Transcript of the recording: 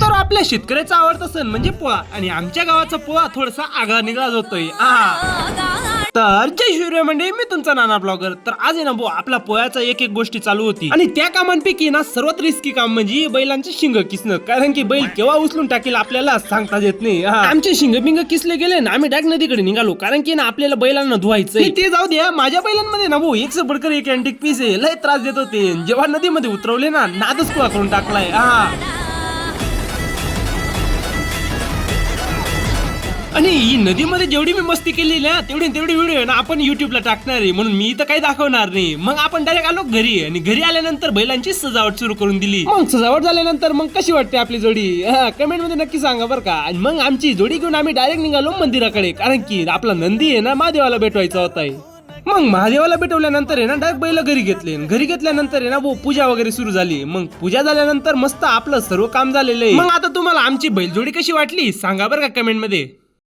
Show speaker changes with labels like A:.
A: तर आपल्या शेतकऱ्याचा आवडता सण म्हणजे पोळा आणि आमच्या गावाचा पोळा थोडासा आगळा निघाला होतोय. तर जय शिवराय मंडळी, मी तुमचा नाना ब्लॉगर. तर आज आहे ना भाऊ आपला पोळ्याचा एक एक गोष्टी चालू होती आणि त्या कामांपैकी ना सर्वात रिस्की काम म्हणजे बैलांचे शिंग किसणं. कारण की बैल केव्हा उचलून टाकेल आपल्याला सांगता येत नाही. आमचे शिंग बिंग किसले गेले ना आम्ही डाक नदीकडे निघालो, कारण की ना आपल्याला बैलांना धुवायचं. ते जाऊ द्या, माझ्या बैलांमध्ये ना भाऊ एक बडकर एक अँटिक पीस आहे, लय त्रास देत होते. जेव्हा नदीमध्ये उतरवले ना नादच कुळा करून टाकलाय. आणि ही नदीमध्ये जेवढी मी मस्ती केली ना तेवढी व्हिडिओ ना आपण युट्यूबला टाकणार आहे, म्हणून मी तर काही दाखवणार नाही. मग आपण डायरेक्ट आलो घरी आणि घरी आल्यानंतर बैलांची सजावट सुरू करून दिली. मग सजावट झाल्यानंतर मग कशी वाटते आपली जोडी कमेंट मध्ये नक्की सांगा बरं का. आणि मग आमची जोडी घेऊन आम्ही डायरेक्ट निघालो मंदिराकडे, कारण की आपला नंदी आहे ना महादेवाला भेटवायचा होता. मग महादेवाला भेटवल्यानंतर आहे ना डायरेक्ट बैल घरी घेतले. घरी घेतल्यानंतर आहे ना पूजा वगैरे सुरू झाली. मग पूजा झाल्यानंतर मस्त आपलं सर्व काम झालेलं आहे. मग आता तुम्हाला आमची बैलजोडी कशी वाटली सांगा बरं का कमेंट मध्ये.